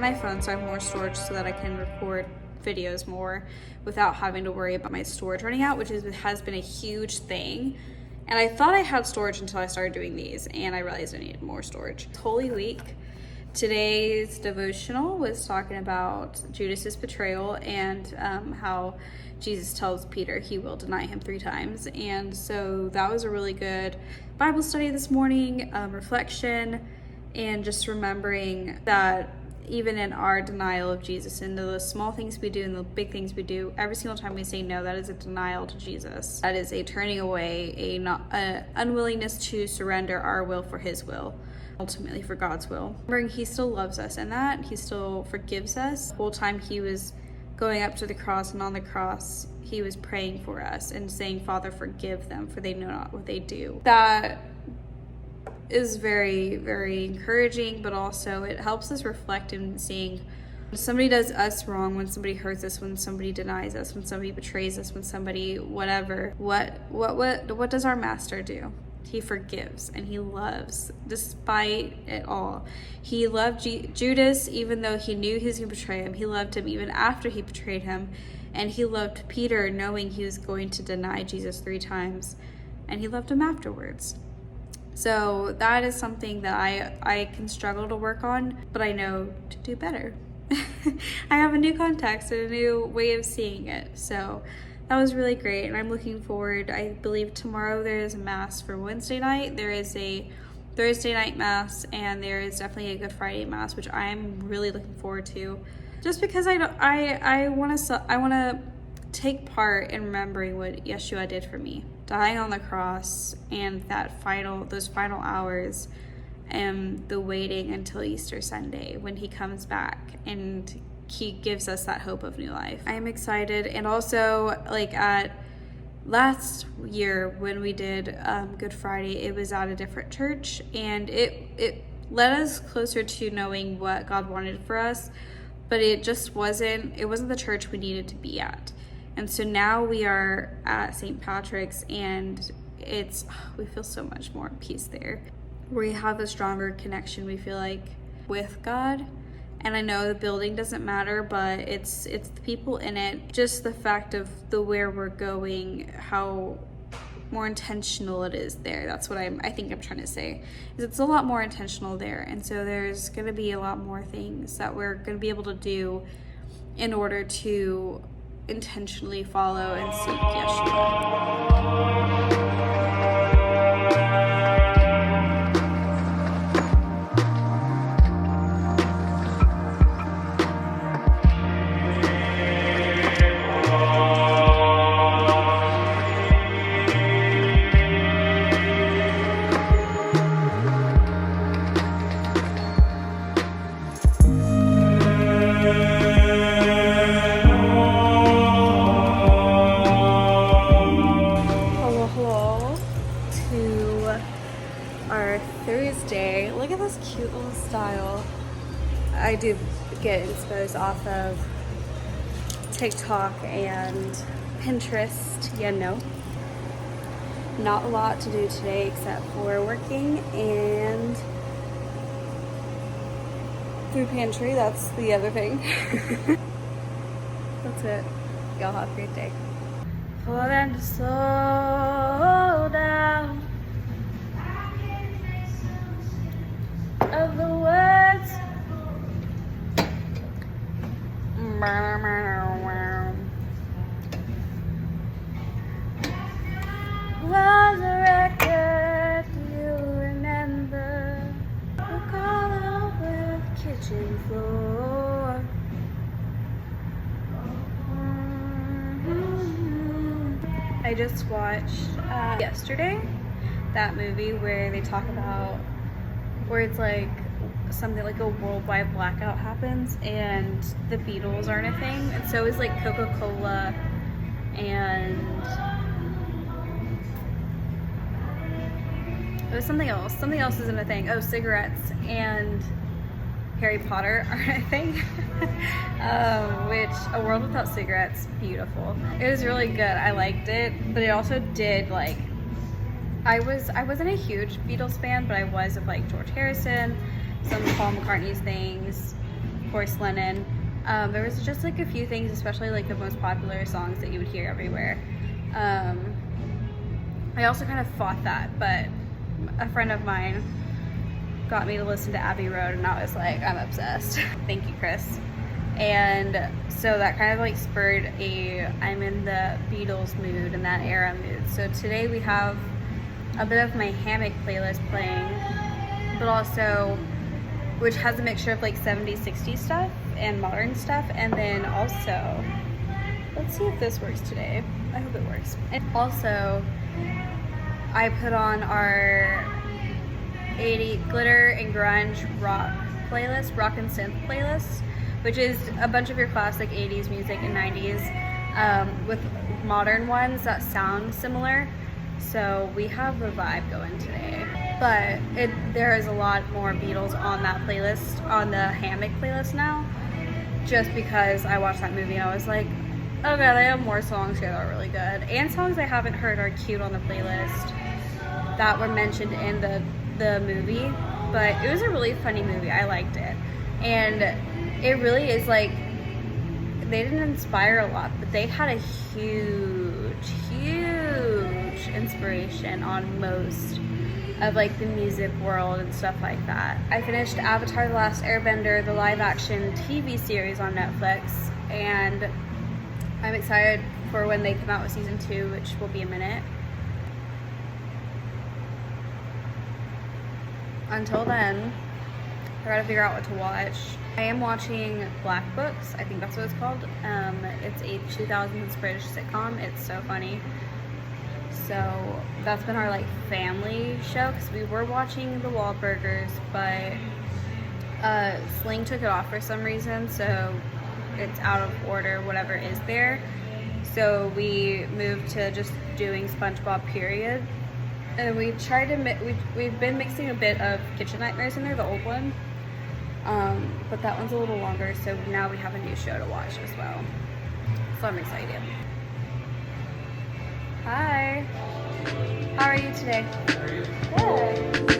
my phone so I have more storage so that I can record videos more without having to worry about my storage running out, which has been a huge thing. And I thought I had storage until I started doing these, and I realized I needed more storage. Holy Week. Today's devotional was talking about Judas's betrayal and how Jesus tells Peter he will deny him 3 times. And so that was a really good Bible study this morning, reflection, and just remembering that even in our denial of Jesus and the small things we do and the big things we do, every single time we say no, that is a denial to Jesus. That is a turning away, a unwillingness to surrender our will for his will, ultimately for God's will. Remembering he still loves us and that he still forgives us. The whole time he was going up to the cross, and on the cross he was praying for us and saying, Father, forgive them, for they know not what they do. That is very, very encouraging, but also it helps us reflect in seeing when somebody does us wrong, when somebody hurts us, when somebody denies us, when somebody betrays us, when somebody whatever, what does our master do? He forgives and he loves despite it all. He loved Judas even though he knew he was going to betray him. He loved him even after he betrayed him, and he loved Peter knowing he was going to deny Jesus 3 times, and he loved him afterwards. So that is something that I can struggle to work on, but I know to do better. I have a new context and a new way of seeing it. So that was really great, and I'm looking forward. I believe tomorrow there is a mass for Wednesday night. There is a Thursday night mass, and there is definitely a Good Friday mass, which I'm really looking forward to. Just because I want to take part in remembering what Yeshua did for me, dying on the cross, and those final hours, and the waiting until Easter Sunday when he comes back and he gives us that hope of new life. I am excited. And also, like at last year when we did Good Friday, it was at a different church, and it led us closer to knowing what God wanted for us, but it wasn't the church we needed to be at. And so now we are at St. Patrick's, and we feel so much more at peace there. We have a stronger connection, we feel like, with God. And I know the building doesn't matter, but it's the people in it. Just the fact of where we're going, how more intentional it is there. That's what I think I'm trying to say. Is it's a lot more intentional there. And so there's going to be a lot more things that we're going to be able to do in order to intentionally follow and seek Yeshua. Thursday. Look at this cute little style. I do get inspo off of TikTok and Pinterest, Not a lot to do today except for working and food pantry. That's the other thing. That's it. Y'all have a great day. For them to slow down of the words. Was a record, do you remember? The color with kitchen floor. I just watched yesterday that movie where they talk about where it's like something like a worldwide blackout happens and the Beatles aren't a thing, and so is like Coca-Cola and it was something else isn't a thing. Cigarettes and Harry Potter aren't a thing. Which A World Without Cigarettes, beautiful. It was really good. I liked it, but it also did like I wasn't a huge Beatles fan, but I was of like George Harrison, some of Paul McCartney's things, course Lennon. There was just like a few things, especially like the most popular songs that you would hear everywhere. I also kind of fought that, but a friend of mine got me to listen to Abbey Road, and I was like, I'm obsessed. Thank you, Chris. And so that kind of like spurred I'm in the Beatles mood and that era mood. So today we have a bit of my hammock playlist playing, but also, which has a mixture of like 70s, 60s stuff and modern stuff. And then also, let's see if this works today. I hope it works. And also, I put on our 80 glitter and grunge rock playlist, rock and synth playlist, which is a bunch of your classic 80s music and 90s with modern ones that sound similar. So we have a vibe going today. But there is a lot more Beatles on that playlist, on the hammock playlist now, just because I watched that movie and I was like, oh god, they have more songs here that are really good. And songs I haven't heard are cute on the playlist that were mentioned in the movie. But it was a really funny movie. I liked it. And it really is like, they didn't inspire a lot, but they had a huge inspiration on most of like the music world and stuff like that. I finished Avatar: The Last Airbender, the live action TV series on Netflix, and I'm excited for when they come out with season 2, which will be a minute. Until then, I gotta figure out what to watch. I am watching Black Books, I think that's what it's called. It's a 2000s British sitcom. It's so funny. So that's been our like family show, because we were watching The Wahlburgers, but Sling took it off for some reason, so it's out of order, whatever is there. So we moved to just doing SpongeBob period. And we tried to we've been mixing a bit of Kitchen Nightmares in there, the old one. But that one's a little longer, so now we have a new show to watch as well. So I'm excited. Hi. How are you today? How are you? Good.